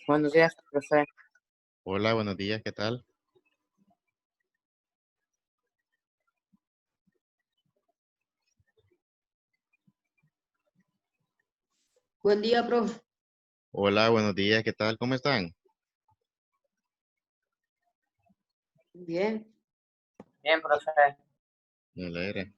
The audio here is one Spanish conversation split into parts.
Buenos días, profe. Hola, buenos días, ¿qué tal? Buen día, profe. Hola, buenos días, ¿qué tal? ¿Cómo están? Bien. Bien, profe. Me alegra.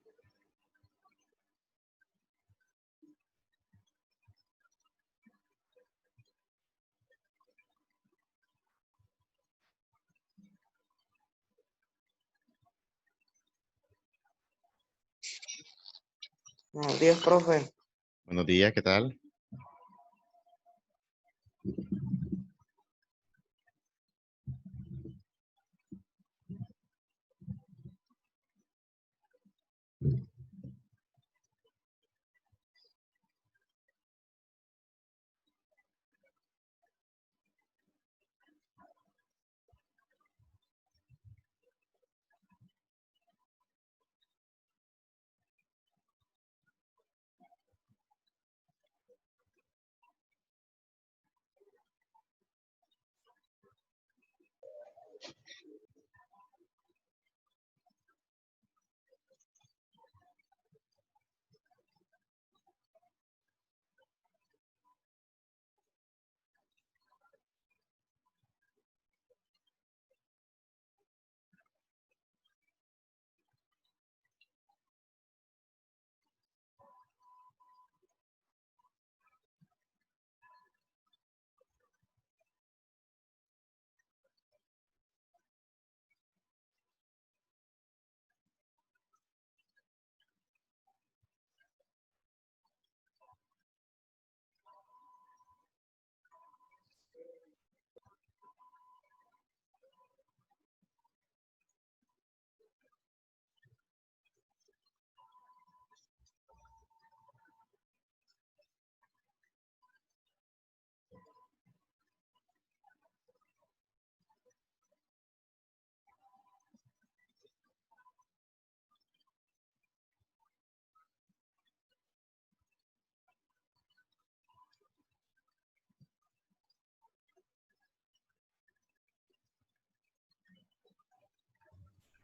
Buenos días, profe. Buenos días, ¿qué tal?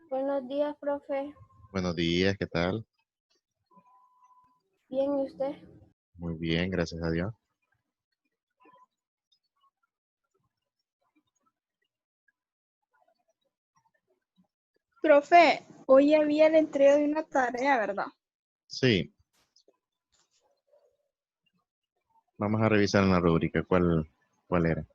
Buenos días, profe. Buenos días, ¿qué tal? Bien, ¿y usted? Muy bien, gracias a Dios. Profe, hoy había la entrega de una tarea, ¿verdad? Sí, vamos a revisar en la rúbrica cuál era.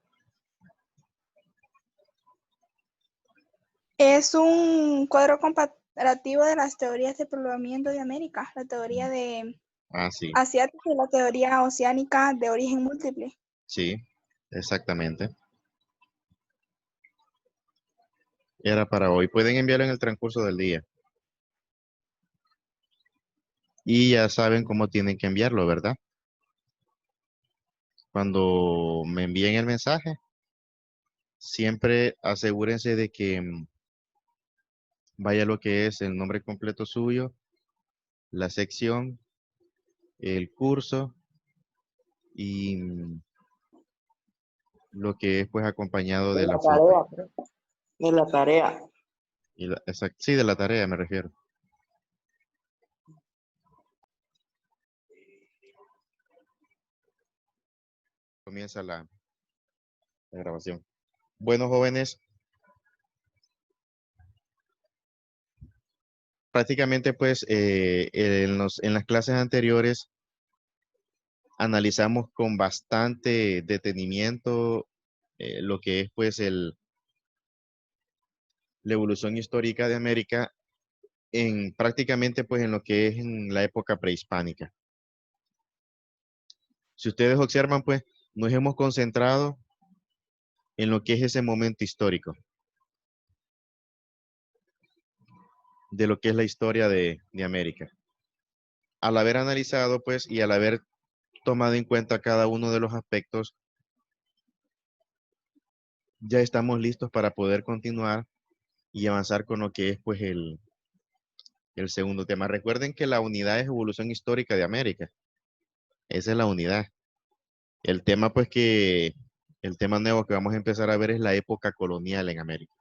Es un cuadro comparativo de las teorías de poblamiento de América, la teoría de Ah, sí, asiática y la teoría oceánica de origen múltiple. sí, exactamente. Era para hoy. Pueden enviarlo en el transcurso del día. Y ya saben cómo tienen que enviarlo, ¿verdad? Cuando me envíen el mensaje, siempre asegúrense de que vaya lo que es el nombre completo suyo, la sección, el curso y lo que es pues acompañado De de la la foto. tarea, profe. De la tarea. Sí, de la tarea me refiero. Comienza la grabación. Bueno, jóvenes, prácticamente pues en las clases anteriores analizamos con bastante detenimiento lo que es pues la evolución histórica de América en prácticamente pues en lo que es en la época prehispánica. Si ustedes observan pues nos hemos concentrado en lo que es ese momento histórico de lo que es la historia de América. Al haber analizado pues y al haber tomado en cuenta cada uno de los aspectos, ya estamos listos para poder continuar y avanzar con lo que es pues el segundo tema. Recuerden que la unidad es evolución histórica de América. Esa es la unidad. El tema pues que El tema nuevo que vamos a empezar a ver es la época colonial en América.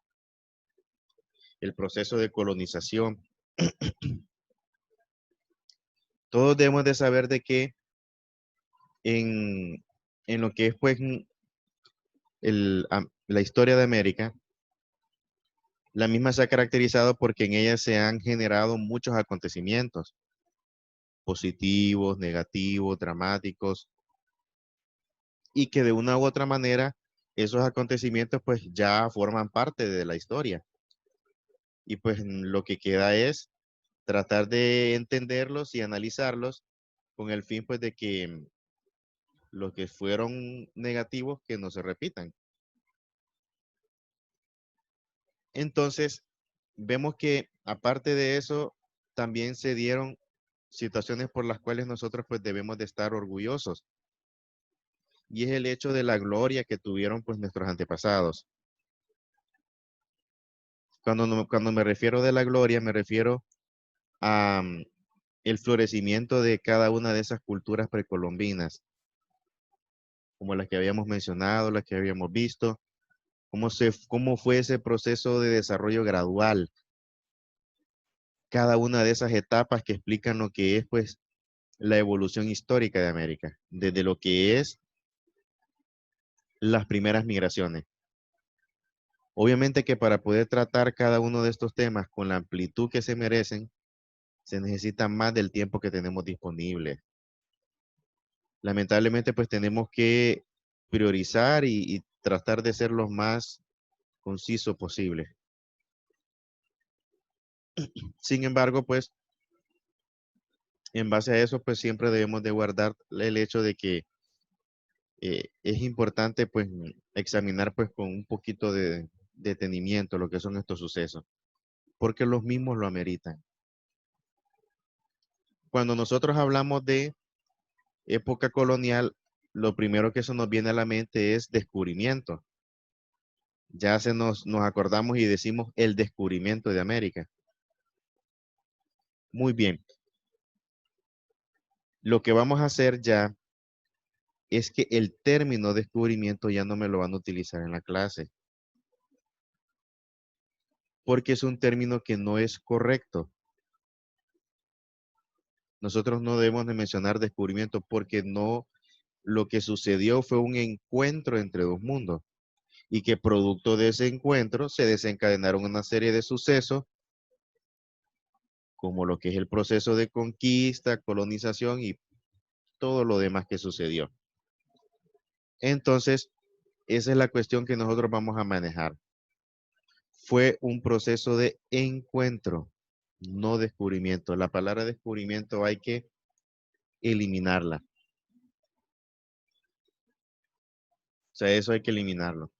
El proceso de colonización. Todos debemos de saber de que en lo que es pues la historia de América, la misma se ha caracterizado porque en ella se han generado muchos acontecimientos, positivos, negativos, dramáticos, y que de una u otra manera esos acontecimientos pues ya forman parte de la historia. Y pues lo que queda es tratar de entenderlos y analizarlos con el fin pues de que los que fueron negativos que no se repitan. Entonces, vemos que aparte de eso, también se dieron situaciones por las cuales nosotros pues debemos de estar orgullosos. Y es el hecho de la gloria que tuvieron pues nuestros antepasados. Cuando me refiero de la gloria, me refiero a el florecimiento de cada una de esas culturas precolombinas, como las que habíamos mencionado, las que habíamos visto, cómo fue ese proceso de desarrollo gradual, cada una de esas etapas que explican lo que es pues la evolución histórica de América, desde lo que es las primeras migraciones. Obviamente que para poder tratar cada uno de estos temas con la amplitud que se merecen, se necesita más del tiempo que tenemos disponible. Lamentablemente, pues tenemos que priorizar y tratar de ser lo más conciso posible. Sin embargo, pues, en base a eso, pues siempre debemos de guardar el hecho de que es importante, pues, examinar, pues, con un poquito de detenimiento lo que son estos sucesos, porque los mismos lo ameritan. Cuando nosotros hablamos de época colonial, lo primero que se nos viene a la mente es descubrimiento. Ya nos acordamos y decimos el descubrimiento de América. Muy bien. Lo que vamos a hacer ya es que el término descubrimiento ya no me lo van a utilizar en la clase, porque es un término que no es correcto. Nosotros no debemos de mencionar descubrimiento porque no, lo que sucedió fue un encuentro entre dos mundos y que producto de ese encuentro se desencadenaron una serie de sucesos como lo que es el proceso de conquista, colonización y todo lo demás que sucedió. Entonces, esa es la cuestión que nosotros vamos a manejar. Fue un proceso de encuentro, no descubrimiento. La palabra descubrimiento hay que eliminarla. O sea, eso hay que eliminarlo.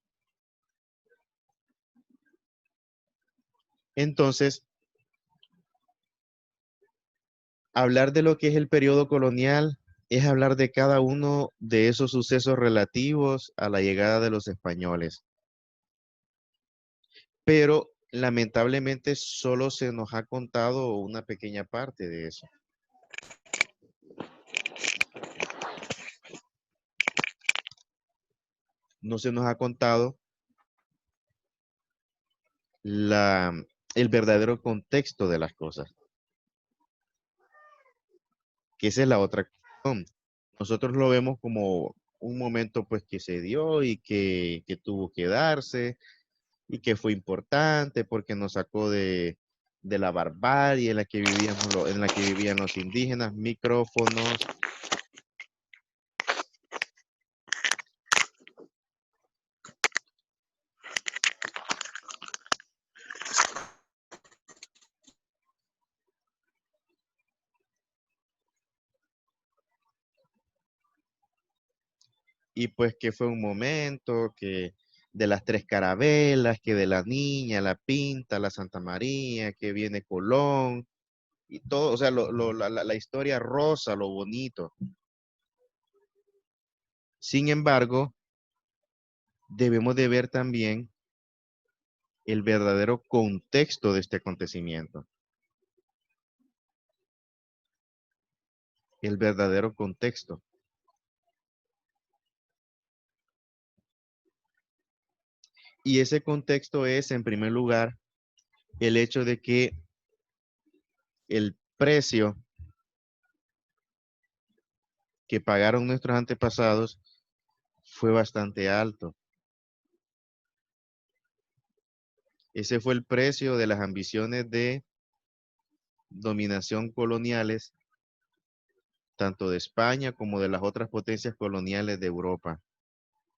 Entonces, hablar de lo que es el periodo colonial es hablar de cada uno de esos sucesos relativos a la llegada de los españoles. Pero lamentablemente solo se nos ha contado una pequeña parte de eso. No se nos ha contado el verdadero contexto de las cosas. Que esa es la otra cuestión. Nosotros lo vemos como un momento pues que se dio y que tuvo que darse y que fue importante porque nos sacó de la barbarie en la que vivíamos, en la que vivían los indígenas, micrófonos. Y pues que fue un momento que de las tres carabelas, que de la Niña, la Pinta, la Santa María, que viene Colón, y todo, o sea, la historia rosa, lo bonito. Sin embargo, debemos de ver también el verdadero contexto de este acontecimiento. El verdadero contexto. Y ese contexto es, en primer lugar, el hecho de que el precio que pagaron nuestros antepasados fue bastante alto. Ese fue el precio de las ambiciones de dominación coloniales, tanto de España como de las otras potencias coloniales de Europa.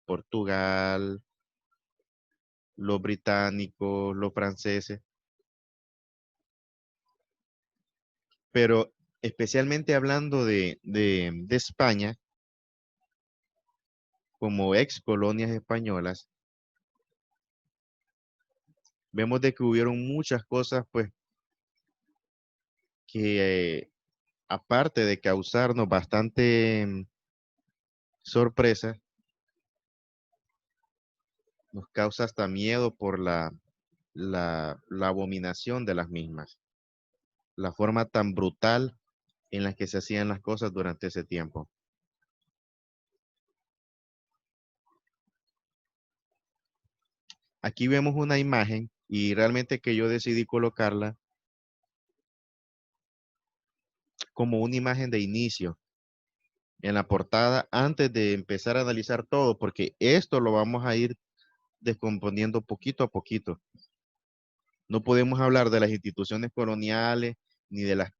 Portugal, los británicos, los franceses. Pero especialmente hablando de España, como ex colonias españolas, vemos de que hubieron muchas cosas, pues, que aparte de causarnos bastante sorpresa, nos causa hasta miedo por la abominación de las mismas, la forma tan brutal en la que se hacían las cosas durante ese tiempo. Aquí vemos una imagen y realmente que yo decidí colocarla como una imagen de inicio en la portada antes de empezar a analizar todo, porque esto lo vamos a ir descomponiendo poquito a poquito. No podemos hablar de las instituciones coloniales ni de la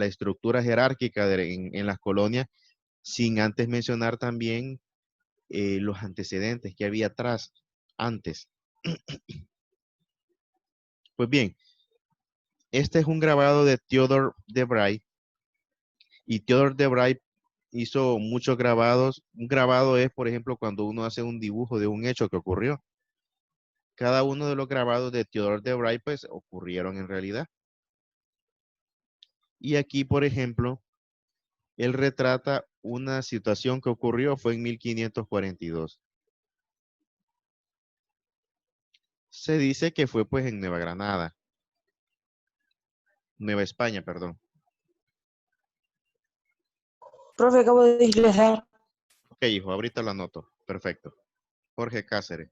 estructura jerárquica en las colonias sin antes mencionar también los antecedentes que había atrás, antes. Pues bien, este es un grabado de Theodore de Bry y Theodore de Bry hizo muchos grabados. Un grabado es, por ejemplo, cuando uno hace un dibujo de un hecho que ocurrió. Cada uno de los grabados de Theodore de Bry pues ocurrieron en realidad. Y aquí, por ejemplo, él retrata una situación que ocurrió, fue en 1542. Se dice que fue pues en Nueva Granada. Nueva España, perdón. Profe, acabo de ingresar. Ok, hijo, ahorita lo anoto. Perfecto. Jorge Cáceres.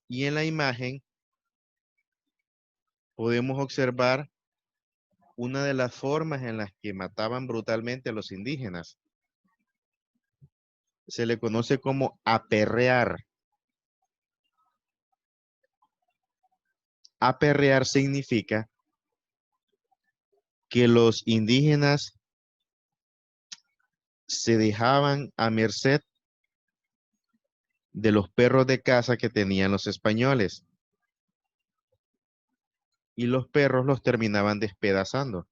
Y en la imagen podemos observar una de las formas en las que mataban brutalmente a los indígenas. Se le conoce como aperrear. Aperrear significa que los indígenas se dejaban a merced de los perros de caza que tenían los españoles. Y los perros los terminaban despedazando.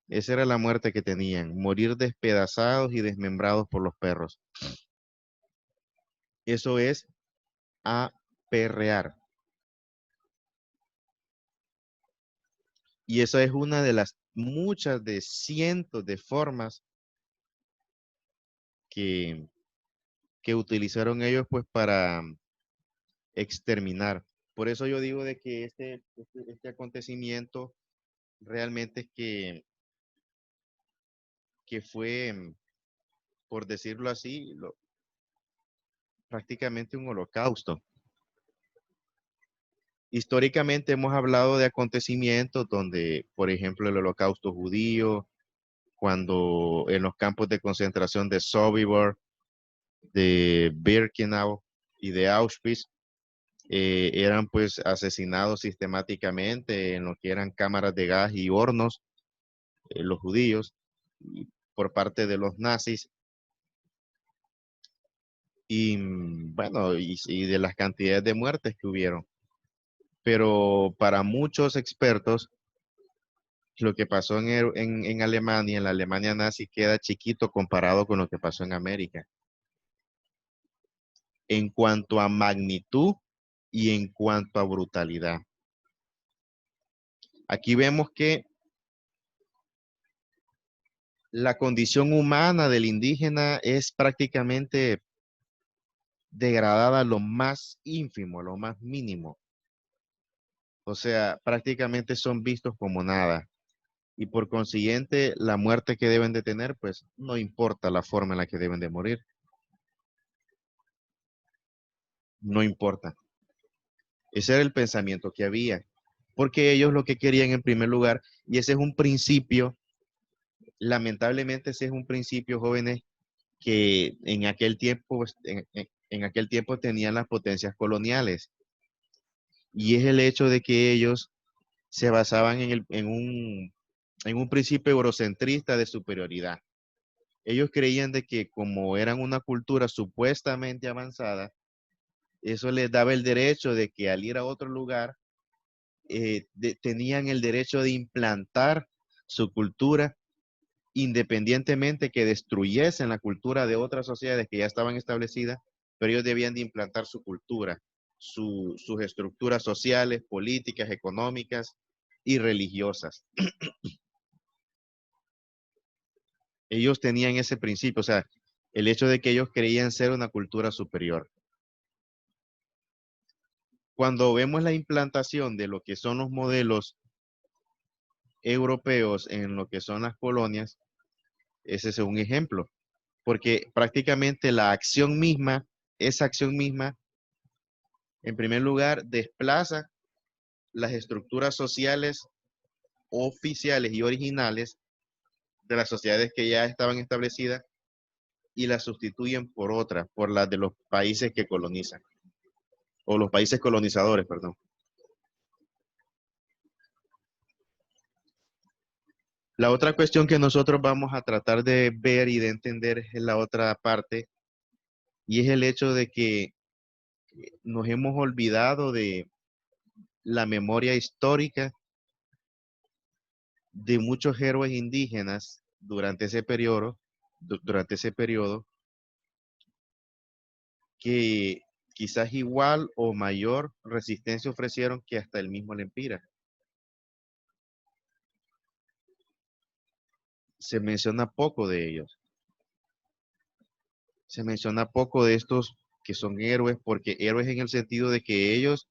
Esa era la muerte que tenían, morir despedazados y desmembrados por los perros. Eso es aperrear. Y esa es una de las muchas de cientos de formas que utilizaron ellos pues para exterminar. Por eso yo digo de que este acontecimiento realmente es que fue, por decirlo así, prácticamente un holocausto. Históricamente hemos hablado de acontecimientos donde, por ejemplo, el holocausto judío, cuando en los campos de concentración de Sobibor, de Birkenau y de Auschwitz, eran pues asesinados sistemáticamente en lo que eran cámaras de gas y hornos, los judíos, por parte de los nazis. Y bueno, y de las cantidades de muertes que hubieron. Pero para muchos expertos, lo que pasó en Alemania, en la Alemania nazi, queda chiquito comparado con lo que pasó en América. En cuanto a magnitud y en cuanto a brutalidad. Aquí vemos que la condición humana del indígena es prácticamente degradada a lo más ínfimo, a lo más mínimo. O sea, prácticamente son vistos como nada. y por consiguiente la muerte que deben de tener, pues no importa la forma en la que deben de morir. No importa. Ese era el pensamiento que había, porque ellos lo que querían en primer lugar, y ese es un principio, lamentablemente ese es un principio, jóvenes, que en aquel tiempo, pues, en aquel tiempo tenían las potencias coloniales, y es el hecho de que ellos se basaban en un principio eurocentrista de superioridad. Ellos creían de que como eran una cultura supuestamente avanzada, eso les daba el derecho de que al ir a otro lugar, tenían el derecho de implantar su cultura independientemente que destruyesen la cultura de otras sociedades que ya estaban establecidas, pero ellos debían de implantar su cultura, sus estructuras sociales, políticas, económicas y religiosas. Ellos tenían ese principio, o sea, el hecho de que ellos creían ser una cultura superior. Cuando vemos la implantación de lo que son los modelos europeos en lo que son las colonias, ese es un ejemplo, porque prácticamente la acción misma, esa acción misma, en primer lugar, desplaza las estructuras sociales oficiales y originales de las sociedades que ya estaban establecidas y las sustituyen por otras, por las de los países que colonizan, o los países colonizadores, perdón. La otra cuestión que nosotros vamos a tratar de ver y de entender es la otra parte, y es el hecho de que nos hemos olvidado de la memoria histórica de muchos héroes indígenas durante ese periodo, que quizás igual o mayor resistencia ofrecieron que hasta el mismo Lempira. Se menciona poco de ellos. Se menciona poco de estos que son héroes, porque héroes en el sentido de que ellos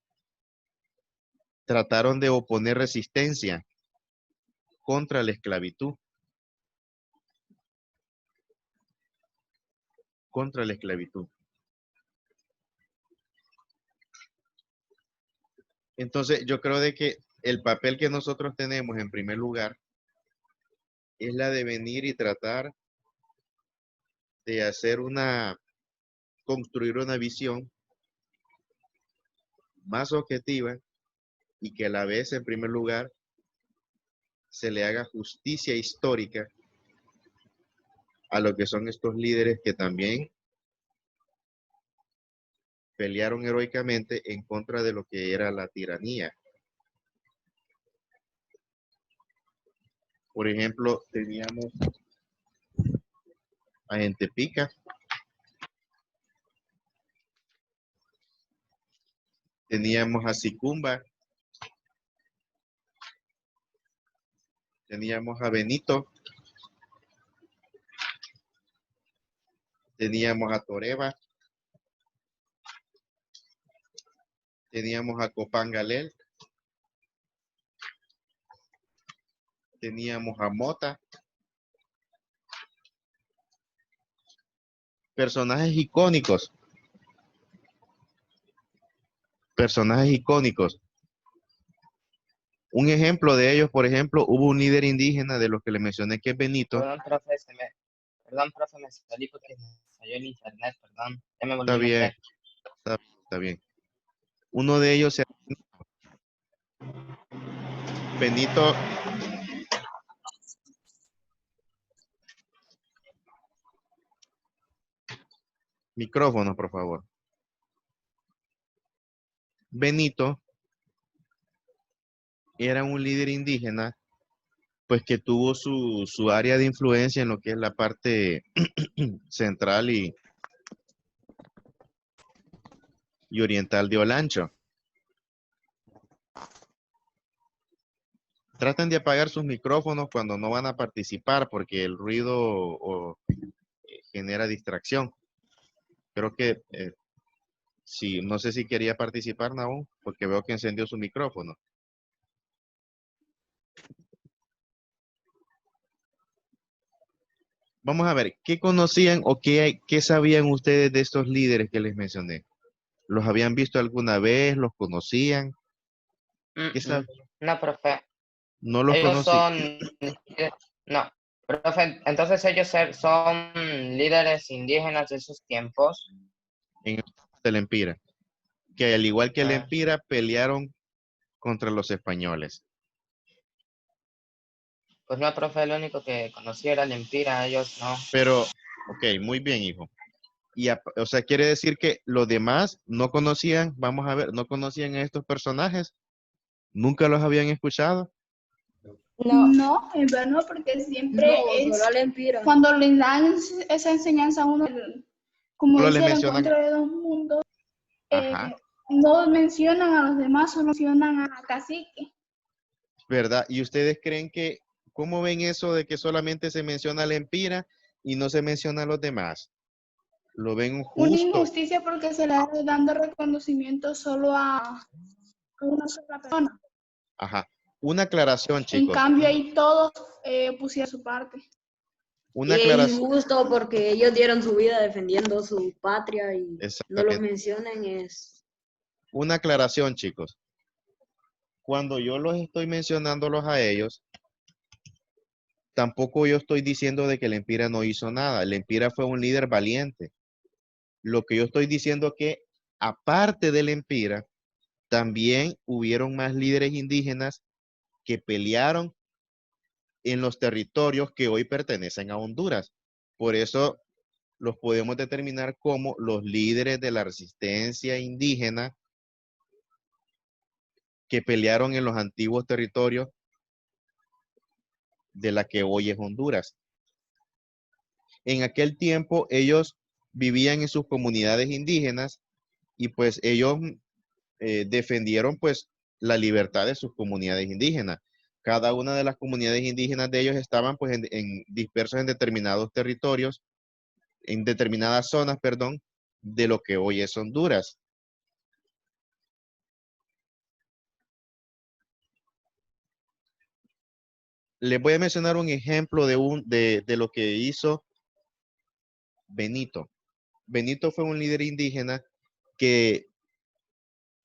trataron de oponer resistencia contra la esclavitud. Contra la esclavitud. Entonces, yo creo de que el papel que nosotros tenemos en primer lugar es la de venir y tratar de construir una visión más objetiva y que a la vez, en primer lugar, se le haga justicia histórica a lo que son estos líderes que también pelearon heroicamente en contra de lo que era la tiranía. Por ejemplo, teníamos a Gentepica, teníamos a Sicumba, teníamos a Benito, teníamos a Toreba, teníamos a Copangalel, teníamos a Mota, personajes icónicos. Personajes icónicos. Un ejemplo de ellos, por ejemplo, hubo un líder indígena de los que le mencioné que es Benito. Perdón, profe, me salí porque me salió el internet, perdón. Ya me volví Está a bien, meter. está bien. Uno de ellos era Benito. Micrófono, por favor. Benito era un líder indígena, pues que tuvo su área de influencia en lo que es la parte central y oriental de Olancho. Traten de apagar sus micrófonos cuando no van a participar porque el ruido genera distracción. Creo que sí, no sé si quería participar, Naúm, porque veo que encendió su micrófono. Vamos a ver, ¿qué conocían o qué sabían ustedes de estos líderes que les mencioné? ¿Los habían visto alguna vez? ¿Los conocían? ¿Qué Mm. No, profe. No los Ellos conocí. son, no, profe, entonces ellos son líderes indígenas de esos tiempos. En el tiempo del Empira, que al igual que el Ah, Empira pelearon contra los españoles. pues no, profe, el único que conocía era el Empira, ellos no. Pero, ok, muy bien, hijo. Y, o sea, quiere decir que los demás no conocían, vamos a ver, no conocían a estos personajes, nunca los habían escuchado. No, No, en verdad no, porque siempre No, es solo la empira. cuando le dan esa enseñanza a uno, como Solo le dice el mencionan, encuentro de dos mundos, ajá, no mencionan a los demás, solo mencionan a Cacique. ¿verdad? ¿Y ustedes creen que, cómo ven eso de que solamente se menciona al Empira y no se menciona a los demás? ¿Lo ven Una justo? injusticia porque se le está dando reconocimiento solo a una sola persona. Ajá. Una aclaración, En chicos. cambio, ahí todos pusieron su parte. Una Y es aclaración. injusto porque ellos dieron su vida defendiendo su patria y no los Exactamente. mencionen es... Una aclaración, chicos. Cuando yo los estoy mencionándolos a ellos, tampoco yo estoy diciendo de que el Empira no hizo nada. El Empira fue un líder valiente. Lo que yo estoy diciendo es que, aparte del Empira, también hubieron más líderes indígenas que pelearon en los territorios que hoy pertenecen a Honduras. Por eso los podemos determinar como los líderes de la resistencia indígena que pelearon en los antiguos territorios de la que hoy es Honduras. En aquel tiempo ellos vivían en sus comunidades indígenas y pues ellos defendieron pues la libertad de sus comunidades indígenas. Cada una de las comunidades indígenas de ellos estaban pues dispersos en determinados territorios, en determinadas zonas, perdón, de lo que hoy es Honduras. Les voy a mencionar un ejemplo de lo que hizo Benito. Benito fue un líder indígena que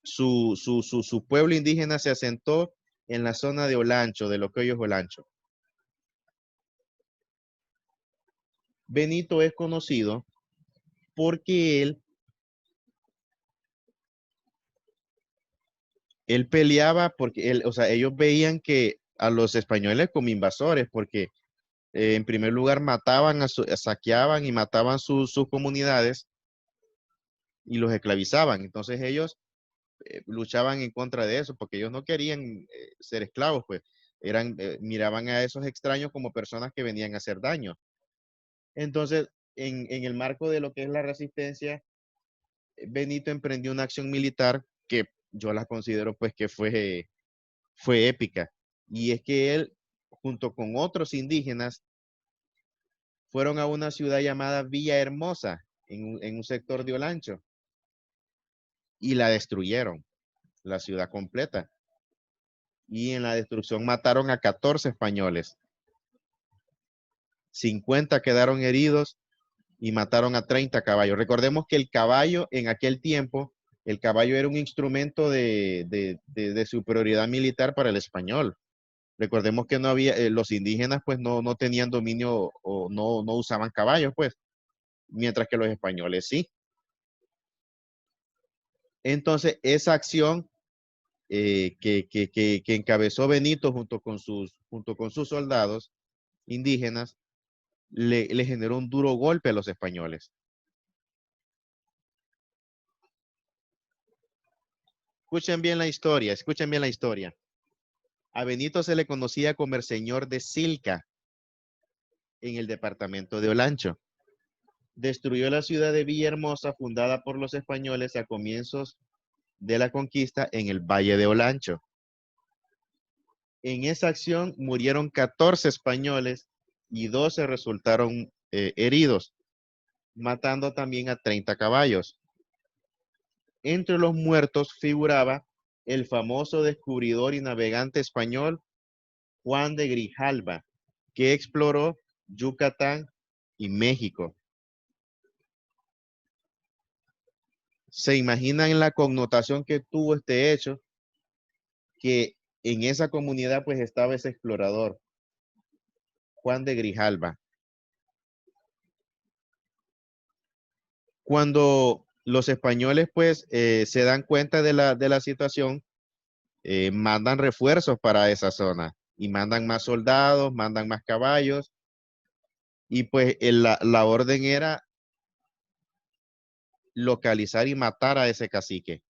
su pueblo indígena se asentó en la zona de Olancho, de lo que hoy es Olancho. Benito es conocido porque él peleaba, porque o sea, ellos veían que a los españoles como invasores, porque en primer lugar mataban, saqueaban y mataban sus comunidades y los esclavizaban. Entonces ellos luchaban en contra de eso, porque ellos no querían ser esclavos, pues miraban a esos extraños como personas que venían a hacer daño. Entonces, en el marco de lo que es la resistencia, Benito emprendió una acción militar que yo la considero pues que fue épica. Y es que él, junto con otros indígenas, fueron a una ciudad llamada Villahermosa, en un sector de Olancho, y la destruyeron, la ciudad completa. Y en la destrucción mataron a 14 españoles. 50 quedaron heridos y mataron a 30 caballos. Recordemos que el caballo en aquel tiempo, el caballo era un instrumento de superioridad militar para el español. Recordemos que no había, los indígenas pues no tenían dominio o no usaban caballos pues, mientras que los españoles sí. Entonces esa acción que encabezó Benito junto con sus soldados indígenas le generó un duro golpe a los españoles. Escuchen bien la historia, escuchen bien la historia. A Benito se le conocía como el señor de Silca en el departamento de Olancho. Destruyó la ciudad de Villahermosa, fundada por los españoles a comienzos de la conquista en el Valle de Olancho. En esa acción murieron 14 españoles y 12 resultaron heridos, matando también a 30 caballos. Entre los muertos figuraba el famoso descubridor y navegante español Juan de Grijalva, que exploró Yucatán y México. ¿Se imaginan la connotación que tuvo este hecho? Que en esa comunidad pues estaba ese explorador, Juan de Grijalva. Cuando los españoles pues se dan cuenta de la situación, mandan refuerzos para esa zona y mandan más soldados, mandan más caballos y pues la orden era localizar y matar a ese cacique.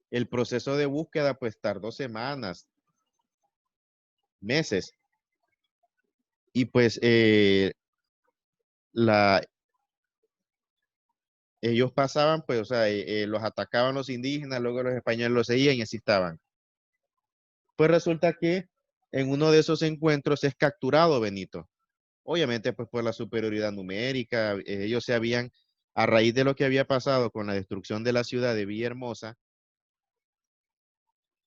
El proceso de búsqueda pues tardó semanas, meses. Y pues ellos pasaban, pues, o sea, los atacaban los indígenas, luego los españoles los seguían y así estaban. Pues resulta que en uno de esos encuentros es capturado Benito. Obviamente, pues por la superioridad numérica, ellos se habían, a raíz de lo que había pasado con la destrucción de la ciudad de Villahermosa,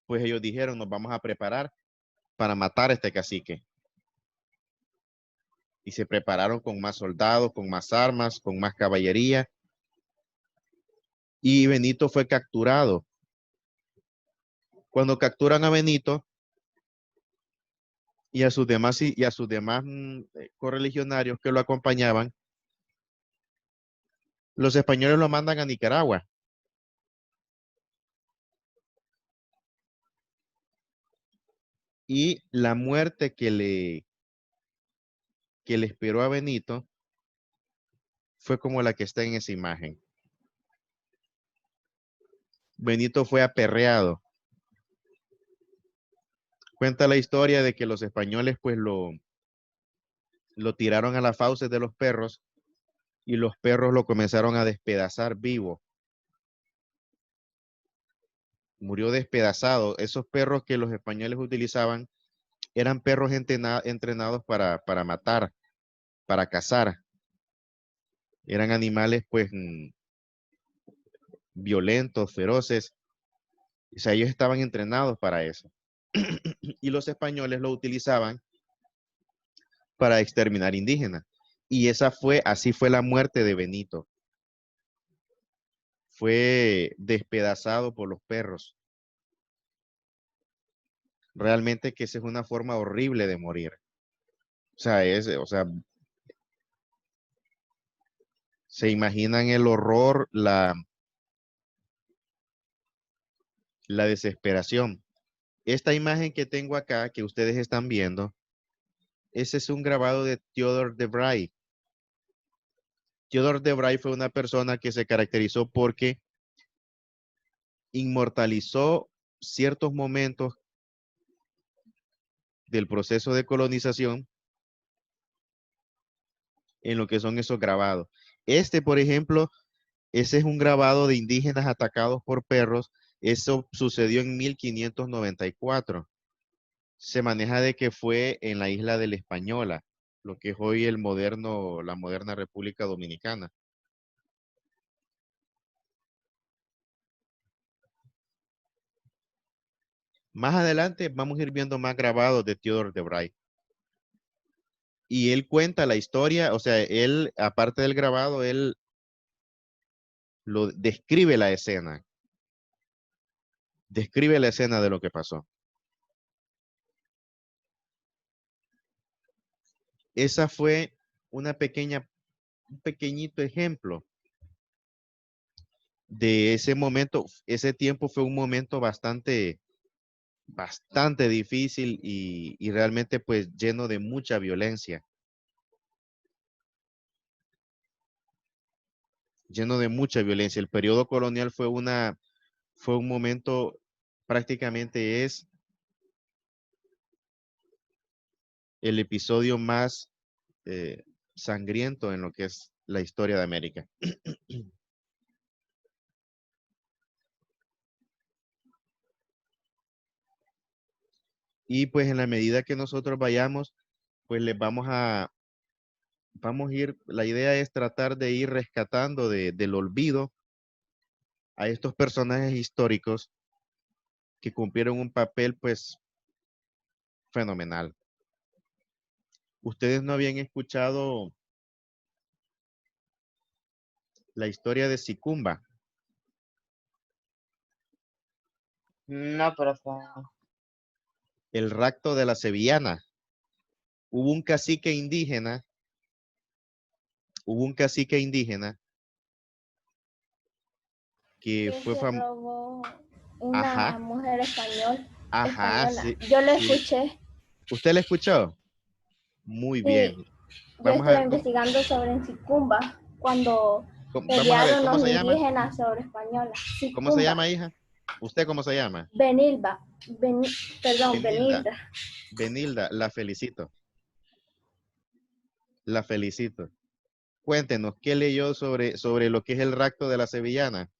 pues ellos dijeron, nos vamos a preparar para matar a este cacique. Y se prepararon con más soldados, con más armas, con más caballería. Y Benito fue capturado. Cuando capturan a Benito y a sus demás, correligionarios que lo acompañaban, los españoles lo mandan a Nicaragua. Y la muerte que le esperó a Benito fue como la que está en esa imagen. Benito fue aperreado. Cuenta la historia de que los españoles pues lo tiraron a las fauces de los perros y los perros lo comenzaron a despedazar vivo. Murió despedazado. Esos perros que los españoles utilizaban eran perros entrenados para matar, para cazar. Eran animales pues violentos, feroces. O sea, ellos estaban entrenados para eso. Y los españoles lo utilizaban para exterminar indígenas. Y así fue la muerte de Benito. Fue despedazado por los perros. Realmente que esa es una forma horrible de morir. O sea, se imaginan el horror, la desesperación. Esta imagen que tengo acá, que ustedes están viendo, ese es un grabado de Theodore de Bry. Theodore de Bry fue una persona que se caracterizó porque inmortalizó ciertos momentos del proceso de colonización en lo que son esos grabados. Por ejemplo, ese es un grabado de indígenas atacados por perros. Eso sucedió en 1594. Se maneja de que fue en la isla de la Española, lo que es hoy la moderna República Dominicana. Más adelante vamos a ir viendo más grabados de Theodore de Bry. Y él cuenta la historia, o sea, él, aparte del grabado, él lo describe la escena. Describe la escena de lo que pasó. Esa fue un pequeñito ejemplo de ese momento. Ese tiempo fue un momento bastante difícil y realmente pues lleno de mucha violencia. Lleno de mucha violencia. El periodo colonial fue un momento, prácticamente es el episodio más sangriento en lo que es la historia de América. Y pues en la medida que nosotros vayamos, pues vamos a ir, la idea es tratar de ir rescatando del olvido a estos personajes históricos que cumplieron un papel pues fenomenal. ¿Ustedes no habían escuchado la historia de Sicumba? No, profe. El rapto de la sevillana. Hubo un cacique indígena que Que fue se famoso. robó una Ajá, mujer ajá, española. sí, Yo la sí. escuché. ¿Usted la escuchó? Muy bien. Sí, yo Vamos a estuve ver investigando sobre Sicumba cuando vamos a ver, pelearon ¿cómo los se llama? indígenas sobre española. ¿Cómo se Sicumba, llama, hija? ¿Usted cómo se llama? Benilva, perdón, Benilda. Benilda. Benilda, la felicito. La felicito. Cuéntenos, ¿qué leyó sobre lo que es el rapto de la sevillana?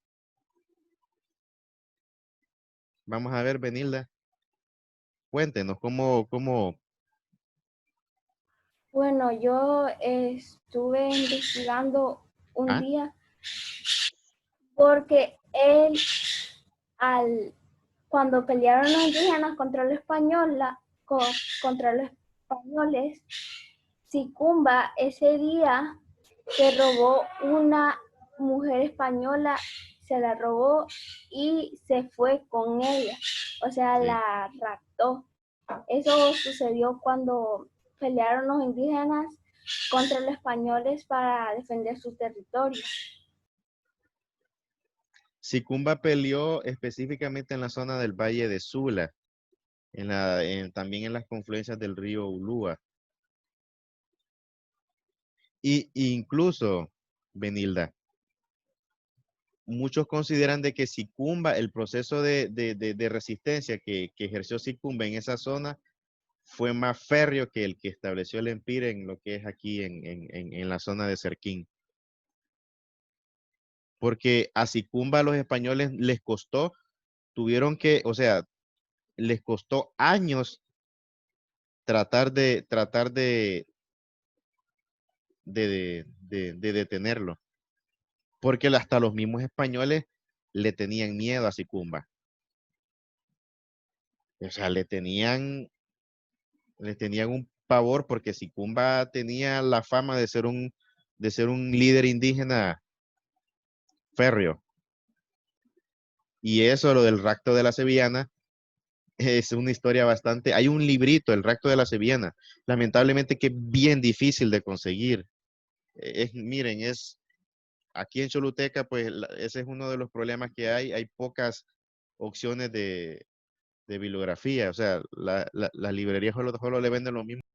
Vamos a ver, Benilda. Cuéntenos, ¿cómo? Bueno, yo estuve investigando un ¿Ah? día porque él, cuando pelearon los indígenas contra los contra los españoles, Sicumba ese día se robó una mujer española, se la robó y se fue con ella, o sea, Sí. la raptó. Eso sucedió cuando pelearon los indígenas contra los españoles para defender su territorio. Sicumba peleó específicamente en la zona del Valle de Sula, también en las confluencias del río Ulúa. Y incluso, Benilda, muchos consideran de que Sicumba, el proceso de resistencia que ejerció Sicumba en esa zona, fue más férreo que el que estableció el Empire en lo que es aquí en la zona de Serquín. Porque a Sicumba a los españoles les costó, o sea, les costó años tratar de detenerlo. Porque hasta los mismos españoles le tenían miedo a Sicumba. O sea, le tenían un pavor porque Sicumba tenía la fama de ser un líder indígena férreo. Y eso, lo del rapto de la sevillana, es una historia bastante. Hay un librito, El rapto de la sevillana, lamentablemente que es bien difícil de conseguir. Miren, aquí en Choluteca, pues ese es uno de los problemas que hay pocas opciones de bibliografía, o sea, las librerías solo le venden lo mismo.